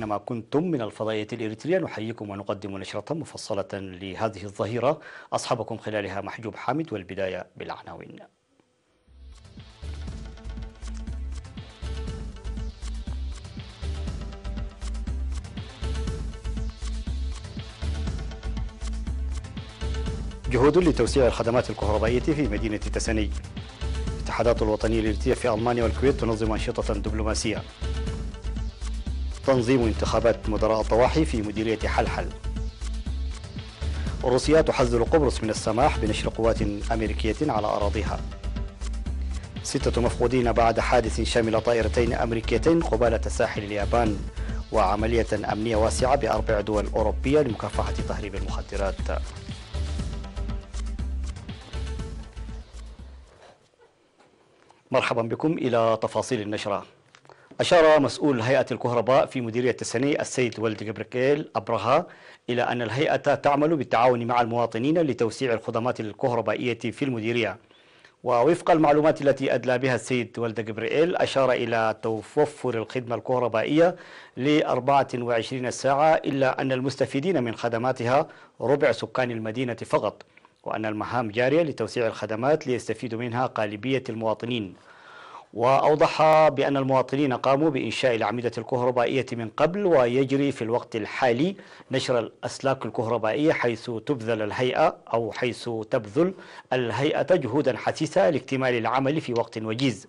أينما كنتم من الفضائية الإريترية نحييكم ونقدم نشرة مفصلة لهذه الظهيرة أصحابكم خلالها محجوب حامد. والبداية بالعناوين. جهود لتوسيع الخدمات الكهربائية في مدينة تسني. الاتحادات الوطنية الإريترية في ألمانيا والكويت تنظم أنشطة دبلوماسية. تنظيم انتخابات مدراء الضواحي في مديرية حلحل. روسيا تحذر قبرص من السماح بنشر قوات أمريكية على أراضيها. 6 مفقودين بعد حادث شامل طائرتين أمريكيتين قبالة ساحل اليابان. وعملية أمنية واسعة ب4 دول أوروبية لمكافحة تهريب المخدرات. مرحبا بكم إلى تفاصيل النشرة. أشار مسؤول هيئة الكهرباء في مديرية تسني السيد ولد جبريل أبرهة إلى أن الهيئة تعمل بالتعاون مع المواطنين لتوسيع الخدمات الكهربائية في المديرية. ووفق المعلومات التي أدلى بها السيد ولد جبريل أشار إلى توفر الخدمة الكهربائية ل24 ساعة، إلا أن المستفيدين من خدماتها ربع سكان المدينة فقط، وأن المهام جارية لتوسيع الخدمات ليستفيد منها غالبية المواطنين. وأوضح بأن المواطنين قاموا بإنشاء الأعمدة الكهربائية من قبل، ويجري في الوقت الحالي نشر الأسلاك الكهربائية حيث تبذل الهيئة جهودا حثيثة لاكتمال العمل في وقت وجيز.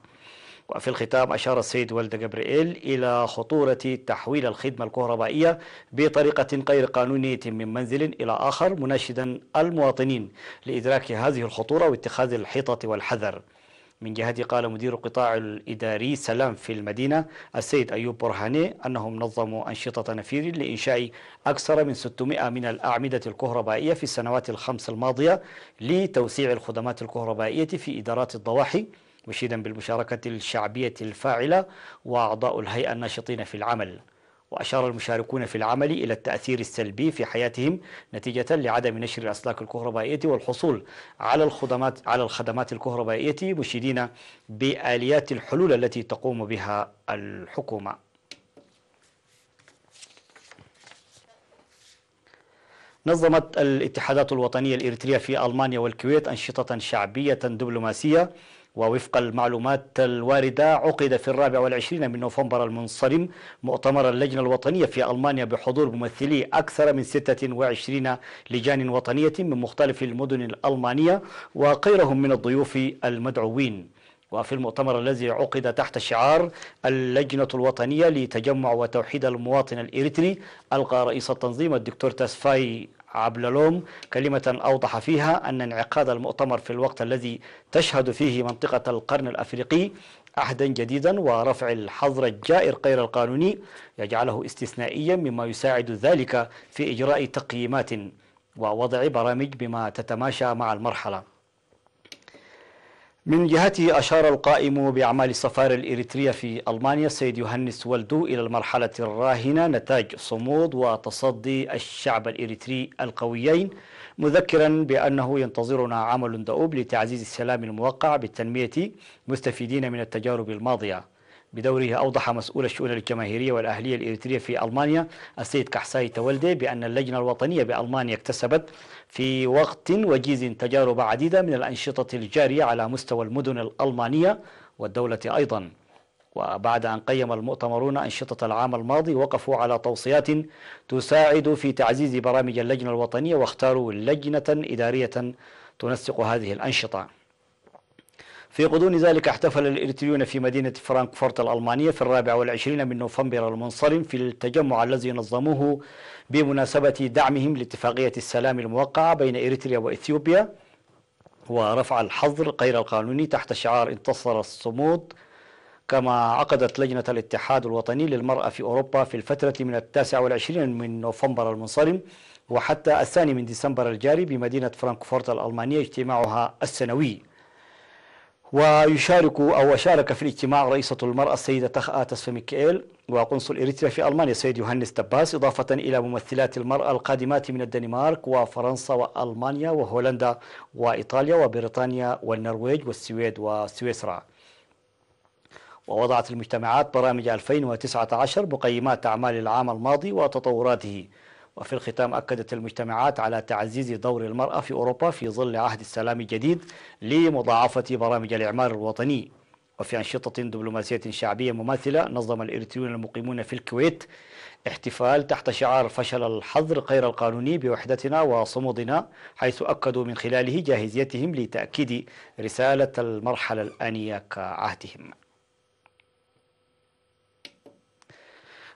وفي الختام أشار السيد ولد جبريل إلى خطورة تحويل الخدمة الكهربائية بطريقة غير قانونية من منزل إلى آخر، مناشدا المواطنين لإدراك هذه الخطورة واتخاذ الحيطة والحذر. من جهته قال مدير القطاع الإداري سلام في المدينة السيد أيوب برهاني أنهم نظموا أنشطة نفير لإنشاء أكثر من 600 من الأعمدة الكهربائية في السنوات ال5 الماضية لتوسيع الخدمات الكهربائية في إدارات الضواحي، مشيدا بالمشاركة الشعبية الفاعلة وأعضاء الهيئة الناشطين في العمل. وأشار المشاركون في العمل إلى التأثير السلبي في حياتهم نتيجة لعدم نشر الأسلاك الكهربائية والحصول على الخدمات الكهربائية، مشيدين بآليات الحلول التي تقوم بها الحكومة. نظمت الاتحادات الوطنية الإريترية في ألمانيا والكويت أنشطة شعبية دبلوماسية. ووفق المعلومات الواردة عقد في 24 من نوفمبر المنصرم مؤتمر اللجنة الوطنية في ألمانيا بحضور ممثلي أكثر من 26 لجان وطنية من مختلف المدن الألمانية وغيرهم من الضيوف المدعوين. وفي المؤتمر الذي عقد تحت شعار اللجنة الوطنية لتجمع وتوحيد المواطن الإريتري، ألقى رئيس التنظيم الدكتور تسفاي عبللوم كلمة أوضح فيها أن انعقاد المؤتمر في الوقت الذي تشهد فيه منطقة القرن الأفريقي عهدا جديدا ورفع الحظر الجائر غير القانوني يجعله استثنائيا، مما يساعد ذلك في إجراء تقييمات ووضع برامج بما تتماشى مع المرحلة. من جهته أشار القائم بأعمال السفارة الإريترية في ألمانيا السيد يوهانس والدو إلى المرحلة الراهنة نتاج صمود وتصدي الشعب الإريتري القويين، مذكرا بأنه ينتظرنا عمل دؤوب لتعزيز السلام الموقع بالتنمية مستفيدين من التجارب الماضية. بدوره أوضح مسؤول الشؤون الجماهيرية والأهلية الإريترية في ألمانيا السيد كحساي تولدي بأن اللجنة الوطنية بألمانيا اكتسبت في وقت وجيز تجارب عديدة من الأنشطة الجارية على مستوى المدن الألمانية والدولة أيضا. وبعد أن قيم المؤتمرون أنشطة العام الماضي وقفوا على توصيات تساعد في تعزيز برامج اللجنة الوطنية، واختاروا لجنة إدارية تنسق هذه الأنشطة. في غضون ذلك احتفل الإريتريون في مدينة فرانكفورت الألمانية في 24 من نوفمبر المنصرم في التجمع الذي نظموه بمناسبة دعمهم لاتفاقية السلام الموقعة بين إريتريا وإثيوبيا ورفع الحظر غير القانوني تحت شعار انتصر الصمود. كما عقدت لجنة الاتحاد الوطني للمرأة في أوروبا في الفترة من 29 من نوفمبر المنصرم وحتى 2 من ديسمبر الجاري بمدينة فرانكفورت الألمانية اجتماعها السنوي. وشارك في الاجتماع رئيسة المرأة السيدة تخأ تسفى ميكائيل وقنصل إريتريا في ألمانيا السيد يوهانس دباس، إضافة إلى ممثلات المرأة القادمات من الدنمارك وفرنسا وألمانيا وهولندا وإيطاليا وبريطانيا والنرويج والسويد وسويسرا. ووضعت المجتمعات برامج 2019 مقيمات أعمال العام الماضي وتطوراته. وفي الختام أكدت المجتمعات على تعزيز دور المرأة في أوروبا في ظل عهد السلام الجديد لمضاعفة برامج الإعمار الوطني. وفي أنشطة دبلوماسية شعبية مماثلة، نظم الإريتريون المقيمون في الكويت احتفال تحت شعار فشل الحظر غير القانوني بوحدتنا وصمودنا، حيث أكدوا من خلاله جاهزيتهم لتأكيد رسالة المرحلة الآنية كعهدهم.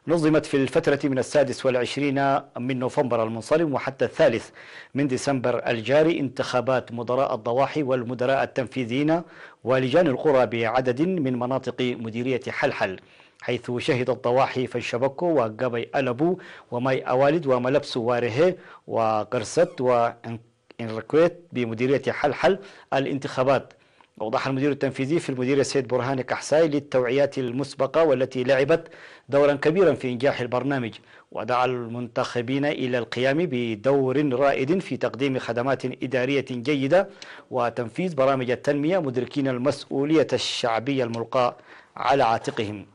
نظمت في الفترة من 26 من نوفمبر المنصرم وحتى 3 من ديسمبر الجاري انتخابات مدراء الضواحي والمدراء التنفيذيين ولجان القرى بعدد من مناطق مديرية حلحل، حيث شهد الضواحي فنشبكو وقبي ألبو وماي أوالد وملبسو وارهي وقرست وإنركويت بمديرية حلحل الانتخابات. أوضح المدير التنفيذي في المديرية السيد برهان كحساي للتوعيات المسبقة والتي لعبت دورا كبيرا في إنجاح البرنامج، ودعا المنتخبين إلى القيام بدور رائد في تقديم خدمات إدارية جيدة وتنفيذ برامج التنمية، مدركين المسؤولية الشعبية الملقاة على عاتقهم.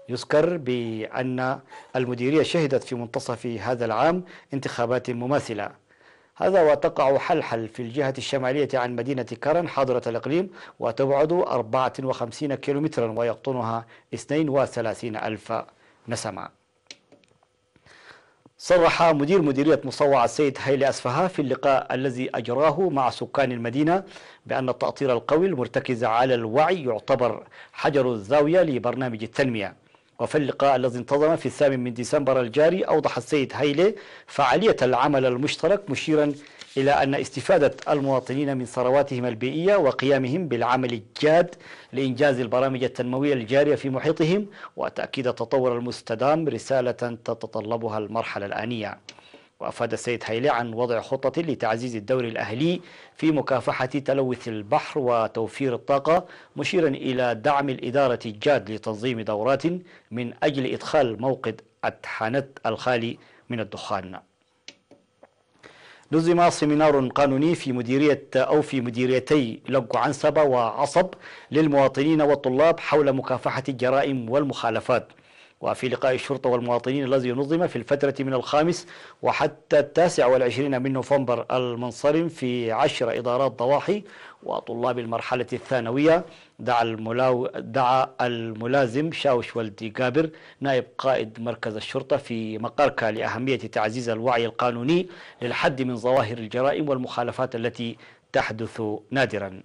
يذكر بأن المديرية شهدت في منتصف هذا العام انتخابات مماثلة. هذا وتقع حلحل في الجهة الشمالية عن مدينة كرن حاضرة الإقليم، وتبعد 54 كيلومترا ويقطنها 32 ألف نسمة. صرح مدير مديرية مصوع السيد هيلي أسفها في اللقاء الذي أجراه مع سكان المدينة بأن التأطير القوي المرتكز على الوعي يعتبر حجر الزاوية لبرنامج التنمية. وفي اللقاء الذي انتظم في 8 من ديسمبر الجاري أوضح السيد هيلي فعالية العمل المشترك، مشيرا إلى أن استفادة المواطنين من ثرواتهم البيئية وقيامهم بالعمل الجاد لإنجاز البرامج التنموية الجارية في محيطهم وتأكيد التطور المستدام رسالة تتطلبها المرحلة الآنية. وأفاد السيد هيلي عن وضع خطة لتعزيز الدور الأهلي في مكافحة تلوث البحر وتوفير الطاقة، مشيرا إلى دعم الإدارة الجاد لتنظيم دورات من أجل إدخال موقد التحانة الخالي من الدخان. نظم سيمينار قانوني في مديريتي لقو عنسبة وعصب للمواطنين والطلاب حول مكافحة الجرائم والمخالفات. وفي لقاء الشرطة والمواطنين الذي نظم في الفترة من 5 وحتى 29 من نوفمبر المنصرم في 10 إدارات ضواحي وطلاب المرحلة الثانوية، دعا الملازم شاوش ولدي قابر نائب قائد مركز الشرطة في مقركة لأهمية تعزيز الوعي القانوني للحد من ظواهر الجرائم والمخالفات التي تحدث نادرا.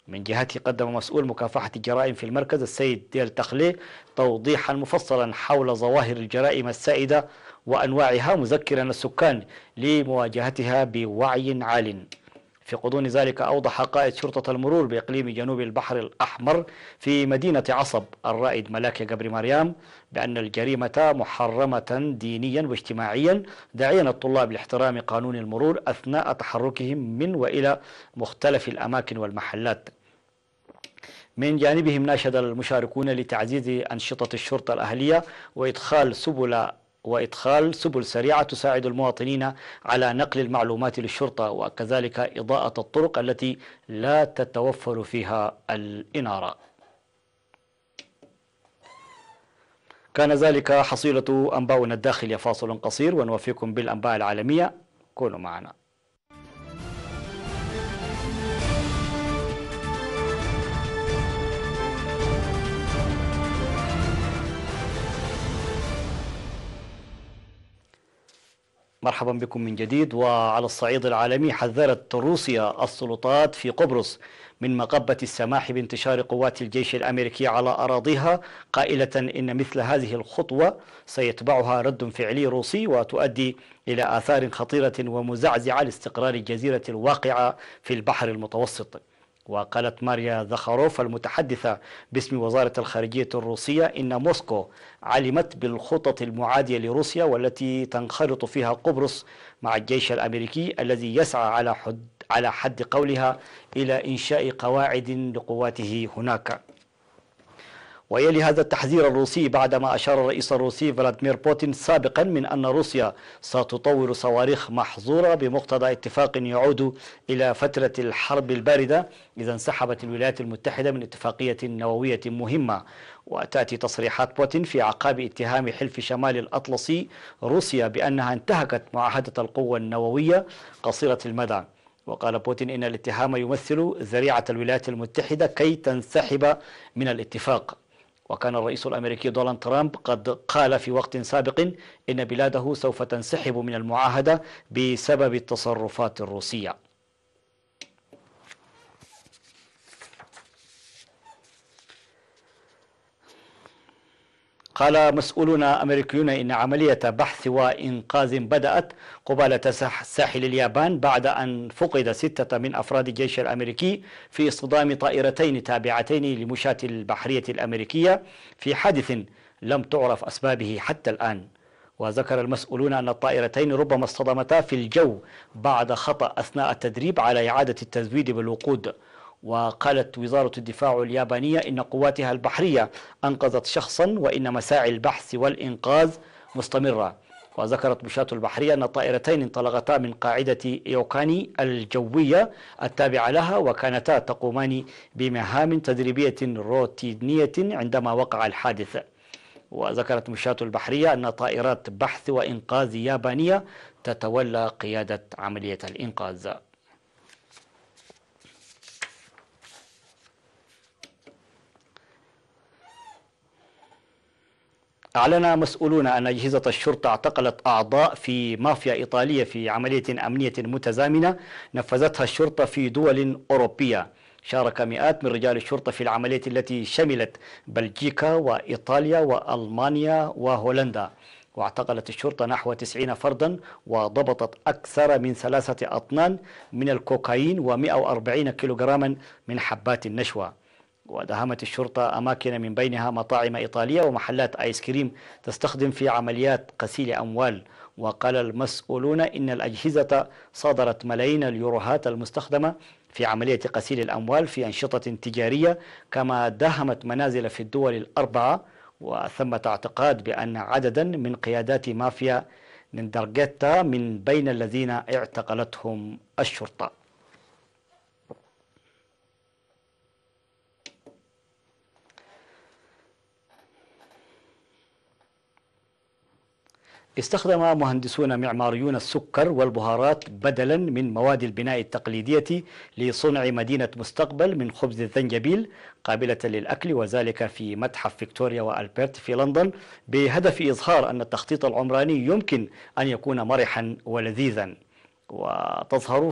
من جهته قدم مسؤول مكافحة الجرائم في المركز السيد ديل تخلي توضيحا مفصلا حول ظواهر الجرائم السائدة وأنواعها، مذكرا السكان لمواجهتها بوعي عال. في غضون ذلك أوضح قائد شرطة المرور بإقليم جنوب البحر الأحمر في مدينة عصب الرائد ملاكي قبر مريم بأن الجريمة محرمة دينيا واجتماعيا، داعيا الطلاب لاحترام قانون المرور أثناء تحركهم من وإلى مختلف الأماكن والمحلات. من جانبهم ناشد المشاركون لتعزيز أنشطة الشرطة الأهلية وإدخال سبل سريعة تساعد المواطنين على نقل المعلومات للشرطة، وكذلك إضاءة الطرق التي لا تتوفر فيها الإنارة. كان ذلك حصيلة أنباؤنا الداخلية. فاصل قصير ونوفيكم بالأنباء العالمية، كونوا معنا. مرحبا بكم من جديد. وعلى الصعيد العالمي، حذرت روسيا السلطات في قبرص من مقبة السماح بانتشار قوات الجيش الأمريكي على أراضيها، قائلة إن مثل هذه الخطوة سيتبعها رد فعلي روسي وتؤدي إلى آثار خطيرة ومزعزعة لاستقرار الجزيرة الواقعة في البحر المتوسط. وقالت ماريا زخاروف المتحدثة باسم وزارة الخارجية الروسية إن موسكو علمت بالخطط المعادية لروسيا والتي تنخرط فيها قبرص مع الجيش الأمريكي الذي يسعى على حد قولها إلى إنشاء قواعد لقواته هناك. ويلي هذا التحذير الروسي بعدما أشار الرئيس الروسي فلاديمير بوتين سابقا من أن روسيا ستطور صواريخ محظورة بمقتضى اتفاق يعود إلى فترة الحرب الباردة إذا انسحبت الولايات المتحدة من اتفاقية نووية مهمة. وتأتي تصريحات بوتين في أعقاب اتهام حلف شمال الأطلسي روسيا بأنها انتهكت معاهدة القوة النووية قصيرة المدى. وقال بوتين إن الاتهام يمثل ذريعة الولايات المتحدة كي تنسحب من الاتفاق. وكان الرئيس الأمريكي دونالد ترامب قد قال في وقت سابق إن بلاده سوف تنسحب من المعاهدة بسبب التصرفات الروسية. قال مسؤولون أمريكيون إن عملية بحث وإنقاذ بدأت قبالة ساحل اليابان بعد أن فقد 6 من أفراد الجيش الأمريكي في اصطدام طائرتين تابعتين لمشاة البحرية الأمريكية في حادث لم تعرف أسبابه حتى الآن. وذكر المسؤولون أن الطائرتين ربما اصطدمتا في الجو بعد خطأ أثناء التدريب على إعادة التزويد بالوقود. وقالت وزارة الدفاع اليابانية إن قواتها البحرية أنقذت شخصا وإن مساعي البحث والإنقاذ مستمرة. وذكرت مشاة البحرية أن الطائرتين انطلقتا من قاعدة يوكاني الجوية التابعة لها وكانتا تقومان بمهام تدريبية روتينية عندما وقع الحادث. وذكرت مشاة البحرية أن طائرات بحث وإنقاذ يابانية تتولى قيادة عملية الإنقاذ. أعلن مسؤولون أن أجهزة الشرطة اعتقلت أعضاء في مافيا إيطالية في عملية أمنية متزامنة نفذتها الشرطة في دول أوروبية. شارك مئات من رجال الشرطة في العملية التي شملت بلجيكا وإيطاليا وألمانيا وهولندا. واعتقلت الشرطة نحو 90 فردا وضبطت أكثر من 3 أطنان من الكوكايين و140 كيلوغراما من حبات النشوى. وداهمت الشرطة أماكن من بينها مطاعم إيطالية ومحلات آيس كريم تستخدم في عمليات غسيل أموال. وقال المسؤولون إن الأجهزة صادرت ملايين اليوروهات المستخدمة في عملية غسيل الأموال في أنشطة تجارية، كما داهمت منازل في الدول ال4. وثمة اعتقاد بأن عددا من قيادات مافيا نندرجيتا من بين الذين اعتقلتهم الشرطة. استخدم مهندسون معماريون السكر والبهارات بدلا من مواد البناء التقليدية لصنع مدينة مستقبل من خبز الزنجبيل قابلة للأكل، وذلك في متحف فيكتوريا وألبرت في لندن، بهدف إظهار أن التخطيط العمراني يمكن أن يكون مرحا ولذيذا. وتظهر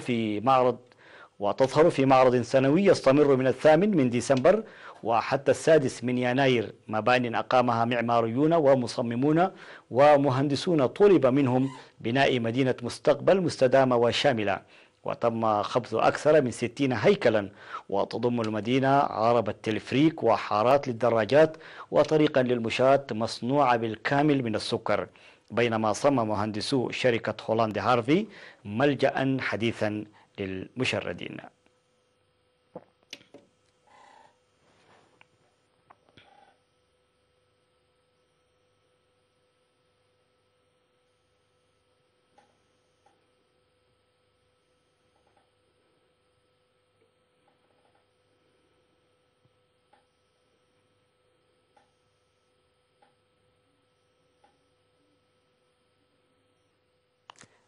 في معرض سنوي يستمر من 8 ديسمبر وحتى 6 يناير مبان أقامها معماريون ومصممون ومهندسون طلب منهم بناء مدينة مستقبل مستدامة وشاملة. وتم خبز أكثر من 60 هيكلا، وتضم المدينة عربة تلفريك وحارات للدراجات وطريقا للمشاة مصنوعة بالكامل من السكر. بينما صمم مهندسو شركة هولاند هارفي ملجأ حديثا للمشردين.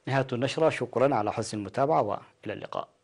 نهاية النشرة، شكرا على حسن المتابعة وإلى اللقاء.